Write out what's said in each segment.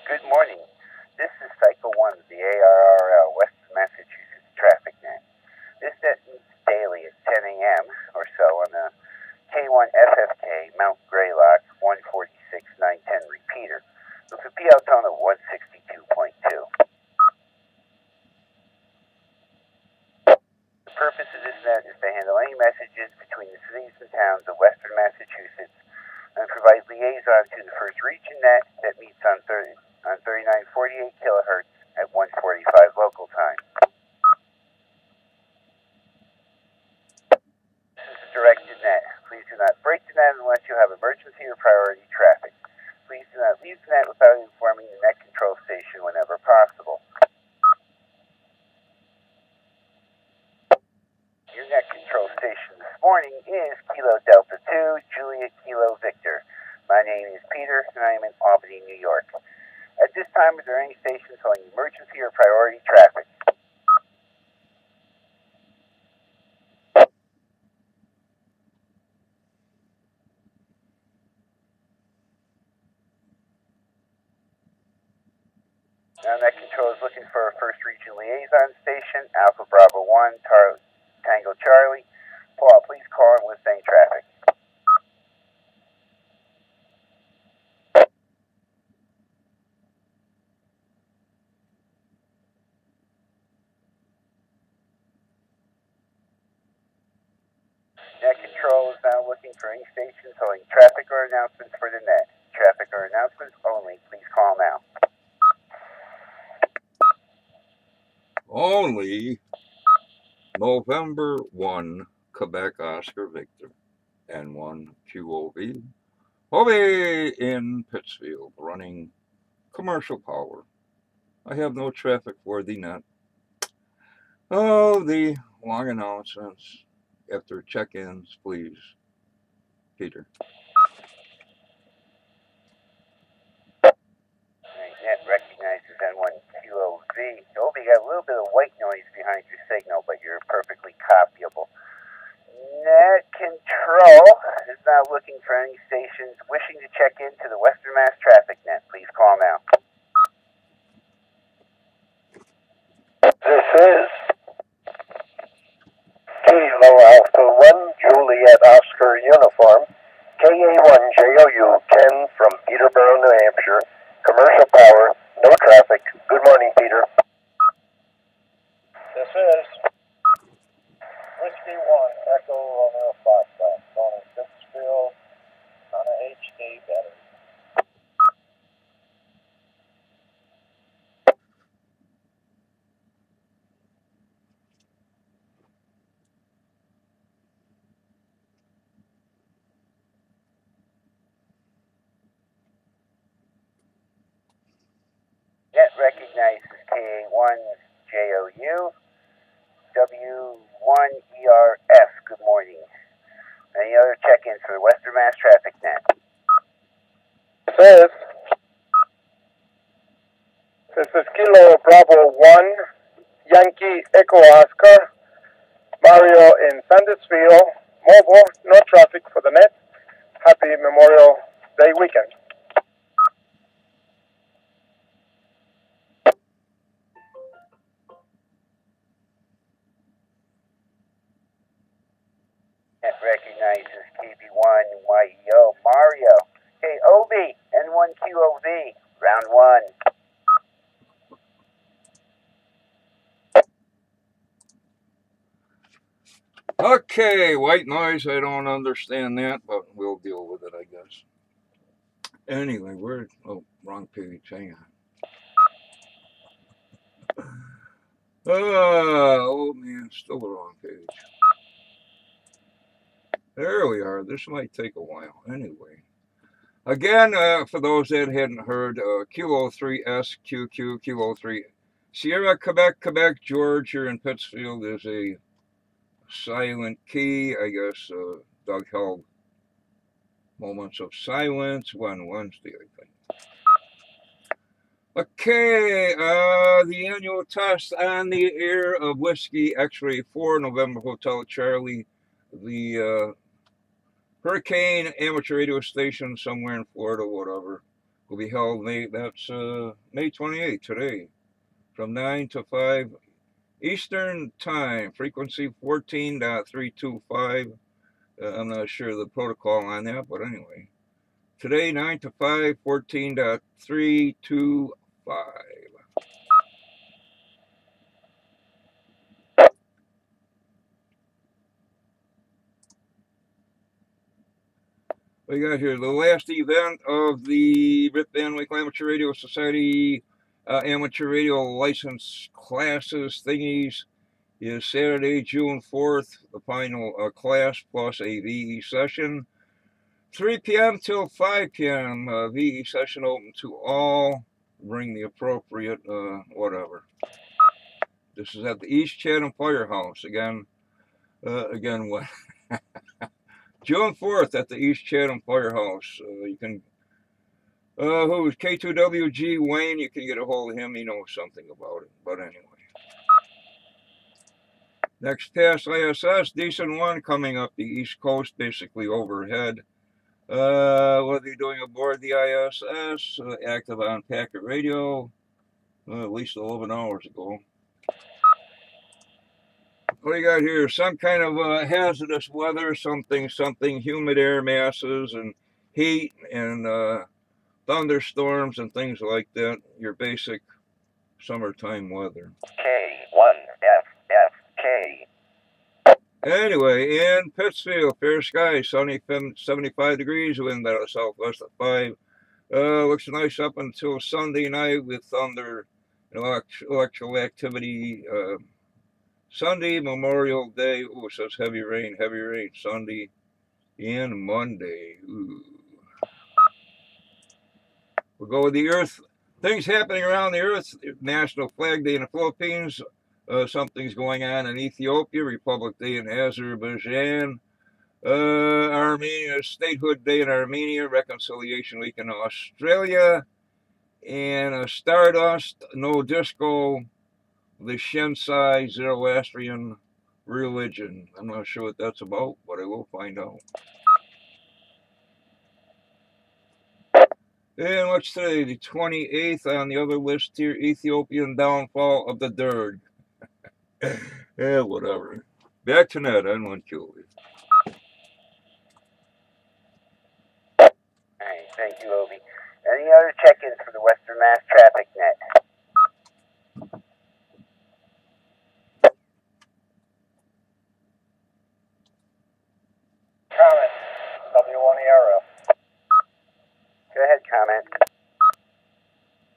Good morning. This is Cycle 1 of the ARRL West Massachusetts Traffic Net. This net meets daily at 10 a.m. or so on the K1 FFK Mount Greylock 146-910 repeater with a PL tone of 162.2. The purpose of this net is to handle any messages between the cities and towns of western Massachusetts and provide liaison to the first region net that meets on 3948 kilohertz at 1:45 local time. This is a directed net. Please do not break the net unless you have emergency or priority traffic. Please do not leave the net without informing the net control station whenever possible. Your net control station this morning is Kilo Delta 2, Juliet Kilo Victor. My name is Peter, and I am in Albany, New York. At this time, are there any stations holding emergency or priority traffic? Now, net control is looking for a first region liaison station, Alpha Bravo 1, Tango Charlie. Paul, please call and list any traffic. Net control is now looking for any stations holding traffic or announcements for the net. Traffic or announcements only. Please call now. Only November 1, Quebec Oscar Victor, N1 QOV, Hobby in Pittsfield, running commercial power. I have no traffic for the net. Oh, the long announcements after check-ins, please. Peter. Net recognizes N1 QOV. You got a little bit of white noise behind your signal, but you're perfectly copyable. Net control is now looking for any stations wishing to check into the Western Mass Traffic Net. Please call now. This is Kilo Alpha 1 Juliet Oscar Uniform, KA1JOU 10 from Peterborough, New Hampshire. Commercial power, no traffic. Good morning, Peter. This is Whiskey 1 Echo Romeo Foxtrot, going to Pittsfield on a HD battery. Net recognizes KA1JOU, W1ERF. Good morning. Any other check-ins for the Western Mass Traffic Net? This is Kilo Bravo 1 Yankee Echo Oscar, Mario in Sandusville, mobile, no traffic for the net. Happy Memorial Day weekend. Net recognizes KB1YEO Mario. Hey, OB, N1QOV, round 1. Okay, white noise, I don't understand that, but we'll deal with it, I guess. Anyway, wrong page, hang on. Oh man, still the wrong page. There we are. This might take a while. Anyway, again, for those that hadn't heard, QO3SQQ, QO3 Sierra, Quebec, George here in Pittsfield is a silent key. I guess Doug held moments of silence on Wednesday, I think. Okay, the annual test on the air of Whiskey X-Ray 4, November Hotel Charlie, the Hurricane amateur radio station somewhere in Florida, whatever. will be held May 28th, today, from 9 to 5 Eastern Time, frequency 14.325. I'm not sure the protocol on that, but anyway. Today, 9 to 5, 14.325. We got here the last event of the Rip Van Winkle Amateur Radio Society amateur radio license classes thingies is Saturday, June 4th, the final class plus a VE session. 3 p.m. till 5 p.m. VE session open to all. Bring the appropriate whatever. This is at the East Chatham Firehouse again. Again, what? June 4th at the East Chatham Firehouse. You can, who's K2WG Wayne? You can get a hold of him. He knows something about it. But anyway. Next pass ISS, decent one coming up the East Coast, basically overhead. What are they doing aboard the ISS? Active on packet radio, at least 11 hours ago. What do you got here? Some kind of hazardous weather, something, humid air masses and heat and thunderstorms and things like that. Your basic summertime weather. K1FFK. Anyway, in Pittsfield, fair sky, sunny, 75 degrees, wind out of southwest at 5. Looks nice up until Sunday night with thunder and electrical activity. Sunday, Memorial Day. Oh, it says heavy rain, Sunday and Monday. Ooh. We'll go with the Earth. Things happening around the Earth. National Flag Day in the Philippines. Something's going on in Ethiopia. Republic Day in Azerbaijan. Armenia, Statehood Day in Armenia. Reconciliation Week in Australia. And Stardust, No Disco. The Shensai Zoroastrian religion. I'm not sure what that's about, but I will find out. And what's today? The 28th on the other list here, Ethiopian downfall of the Derg. Yeah, whatever. Back to net on 1QV. Alright, thank you, Obi. Any other check-ins for the Western Mass Traffic Net? Comment, W1ERF. Go ahead, comment.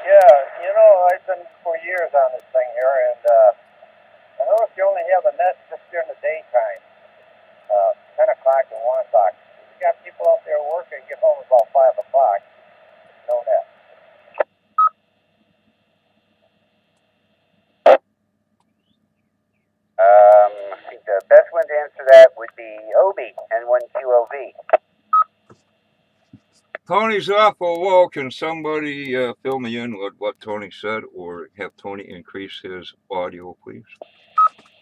Yeah, you know, I've been for years on this thing here, and I noticed you only have a net just during the daytime, 10 o'clock and 1 o'clock. You got people out there working, get home about 5 o'clock, no net. I think the best one to answer that would be Obi, N1QOV. Tony's awful low. Can somebody fill me in with what Tony said, or have Tony increase his audio, please?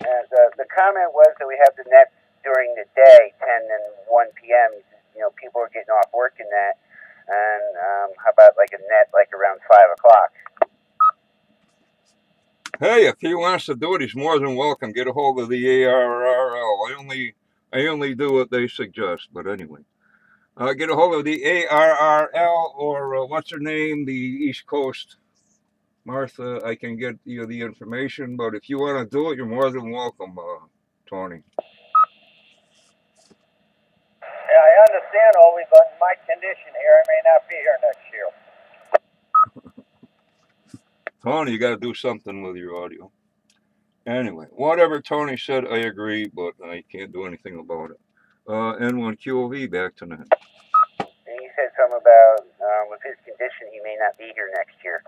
And the comment was that we have the nets during the day, 10 and 1 p.m. You know, people are getting off work in that. And how about like a net like around 5 o'clock? Hey, if he wants to do it, he's more than welcome. Get a hold of the ARRL. I only do what they suggest, but anyway. Get a hold of the ARRL or what's her name, the East Coast. Martha, I can get you the information, but if you want to do it, you're more than welcome, Tony. Yeah, I understand, Obi, but in my condition here, I may not be here next year. Tony, you got to do something with your audio. Anyway, whatever Tony said, I agree, but I can't do anything about it. N1QOV, back to net. And he said something about with his condition, he may not be here next year.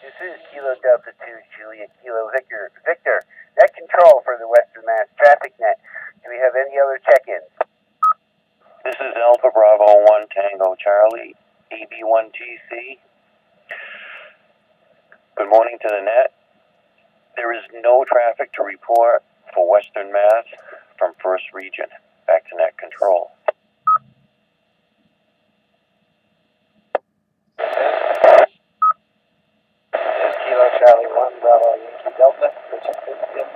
This is Kilo Delta 2 Juliet Kilo Victor. Net control for the Western Mass Traffic Net. Do we have any other check-ins? This is Alpha Bravo 1 Tango Charlie, AB1TC. Good morning to the net. There is no traffic to report for Western Mass from 1st Region. Back to net control. Kilo Charlie 1, Bravo Yankee Delta, Richard Biscuit,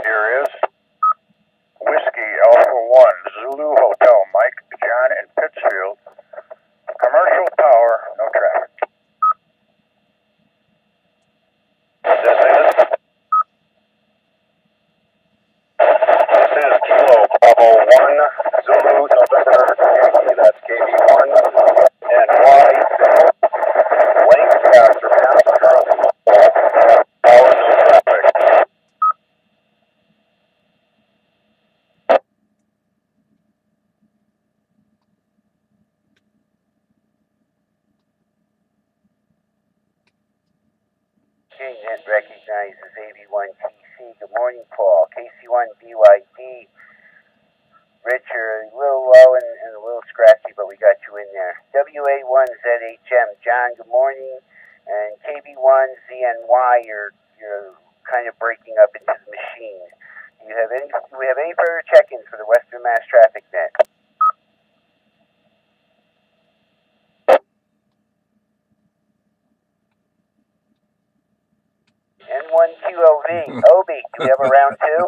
Here is Whiskey Alpha 1, Zulu Hotel, Mike, John, and Pittsfield. Commercial tower, no traffic. This is Kilo Bravo 1, Zulu November Yankee, that's KD1, and Y, link after passenger, tower, no traffic. Okay, net recognizes AB1TC. Good morning, Paul. KC1BYD. Rich, you're a little low and a little scratchy, but we got you in there. WA1ZHM. John, good morning. And KB1ZNY, you're kind of breaking up into the machine. Do we have any further check-ins for the Western Mass Traffic Net? N1QOV. Obi, do we have a round two?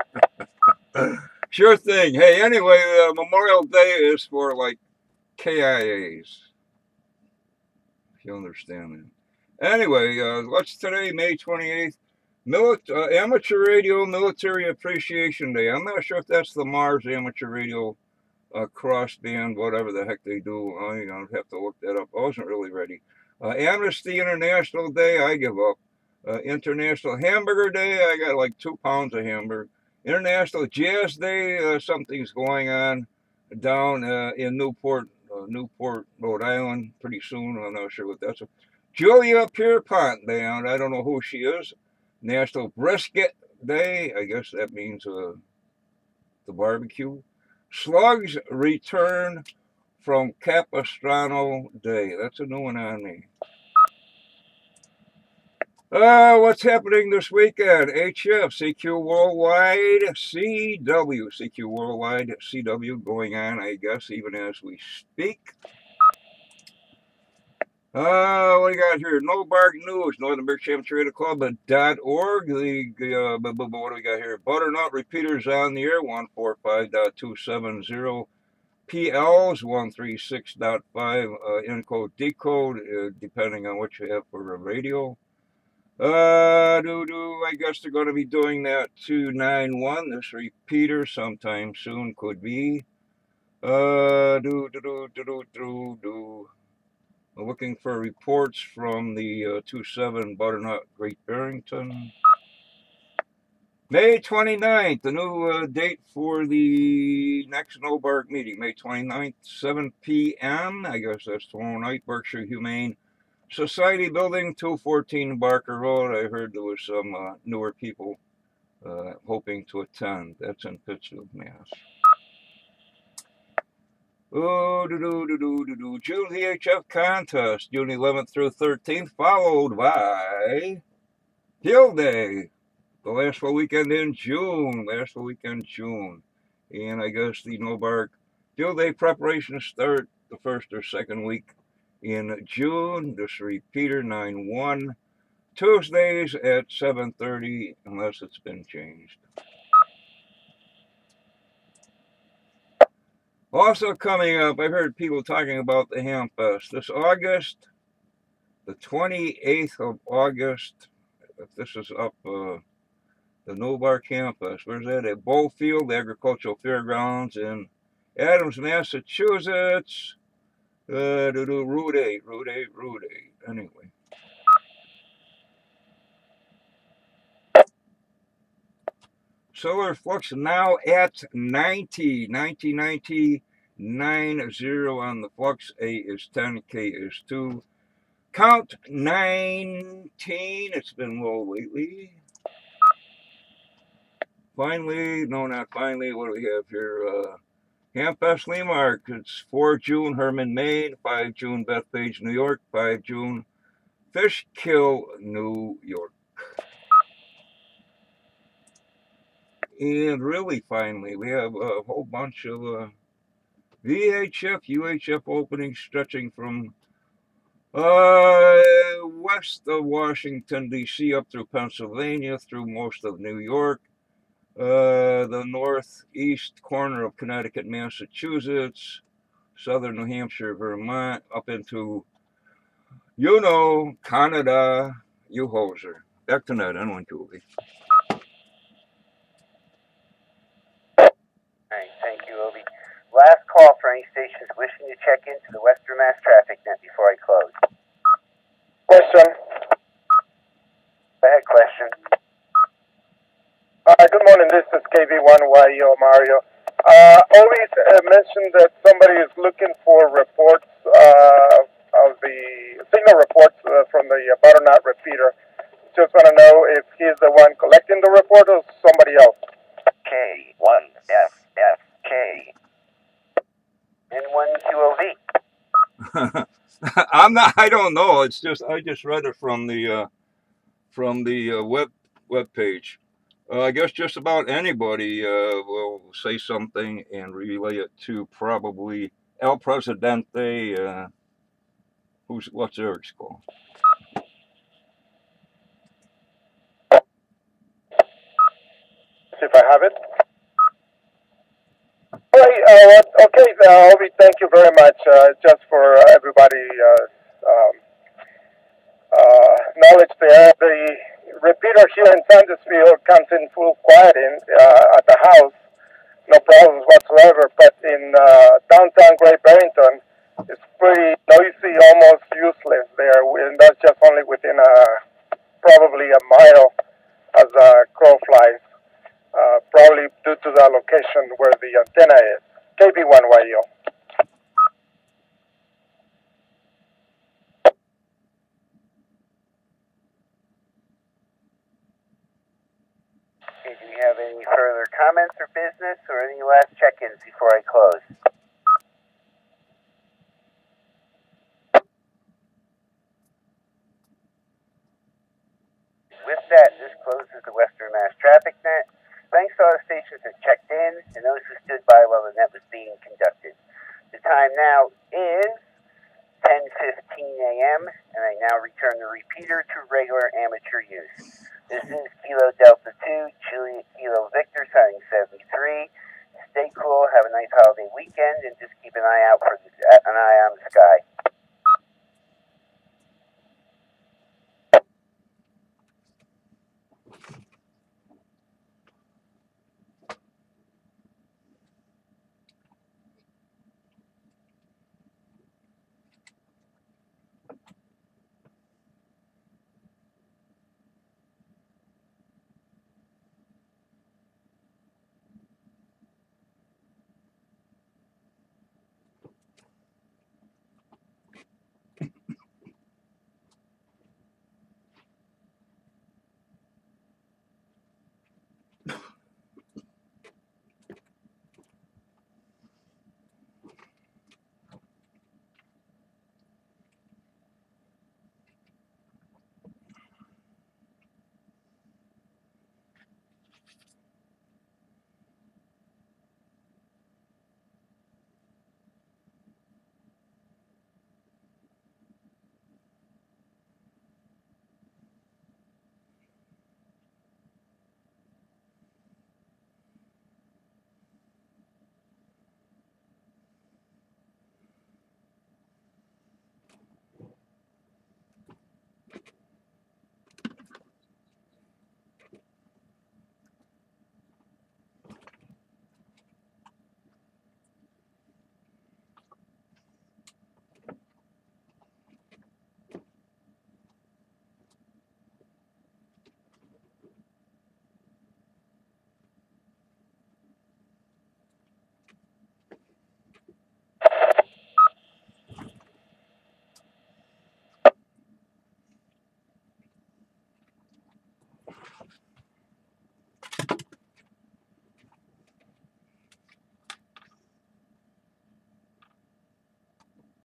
Sure thing. Hey, anyway, Memorial Day is for like KIAs. If you understand that. Anyway, what's today, May 28th? Amateur Radio Military Appreciation Day. I'm not sure if that's the Mars Amateur Radio cross band, whatever the heck they do. I'll have to look that up. I wasn't really ready. Amnesty International Day, I give up. International Hamburger Day, I got like 2 pounds of hamburger. International Jazz Day, something's going on down in Newport, Rhode Island, pretty soon. I'm not sure what that's. Julia Pierpont Day, I don't know who she is. National Brisket Day, I guess that means the barbecue. Slugs Return from Capistrano Day. That's a new one on me. What's happening this weekend? HF, CQ Worldwide, CQ Worldwide, CW going on, I guess, even as we speak. What do you got here? No Bark News, Northern Berkshire Trader Club.org. What do we got here? Butternut repeaters on the air, 145.270. PLs, 136.5, encode, decode, depending on what you have for a radio. I guess they're going to be doing that 291, this repeater sometime soon, could be. Looking for reports from the 27 Butternut Great Barrington. May 29th, the new date for the next NOBARC meeting. May 29th, 7 p.m. I guess that's tomorrow night, Berkshire Humane Society Building, 214 Barker Road. I heard there was some newer people hoping to attend. That's in Pittsfield, Mass. June VHF contest, June 11th through 13th, followed by Hill Day, the last full weekend in June. And I guess the NOBARC Hill Day preparations start the first or second week in June. This repeater 9-1, Tuesdays at 7:30, unless it's been changed. Also coming up, I heard people talking about the Ham Fest this August, the 28th of August. If this is up the NOBARC Ham Fest, where's that? At Bowfield Agricultural Fairgrounds in Adams, Massachusetts. Route 8. Anyway. Solar flux now at 90 on the flux. A is 10, K is 2. Count 19. It's been low lately. Finally, no, not finally. What do we have here? Hamfest Lemark. It's 4 June, Herman, Maine. 5 June, Bethpage, New York. 5 June, Fishkill, New York. And really, finally, we have a whole bunch of VHF, UHF openings stretching from west of Washington, D.C. up through Pennsylvania, through most of New York, the northeast corner of Connecticut, Massachusetts, southern New Hampshire, Vermont, up into, Canada, you hoser. Back to net, N1 QV. Alright, thank you, Obi. Last call for any stations wishing to check into the Western Mass traffic net before I close. Question. Go ahead, question. Good morning. This is KV1YO Mario. Always mentioned that somebody is looking for reports of the signal reports from the butternut repeater. Just want to know if he's the one collecting the report or somebody else. K1FFK. N1QOV. I don't know. It's just, I just read it from the web page. I guess just about anybody will say something and relay it to probably El Presidente. What's Eric's call? See if I have it. All right. Okay, Obi, thank you very much. Just for everybody knowledge there, the repeater here in Sandusfield comes in full quiet at the house. No problems whatsoever, but in downtown Great Barrington, it's pretty noisy, almost useless there, and that's just only within probably a mile as a crow flies, probably due to the location where the antenna is. KB1YO. Okay, do you have any further comments or business or any last check-ins before I close? With that, this closes the Western Mass Traffic Net. Thanks to all the stations that checked in and those who stood by while the net was being conducted. The time now is 10:15 a.m., and I now return the repeater to regular amateur use. This is Kilo Delta 2, Juliet Kilo Victor, signing 73. Stay cool, have a nice holiday weekend, and just keep an eye out for an eye on the sky.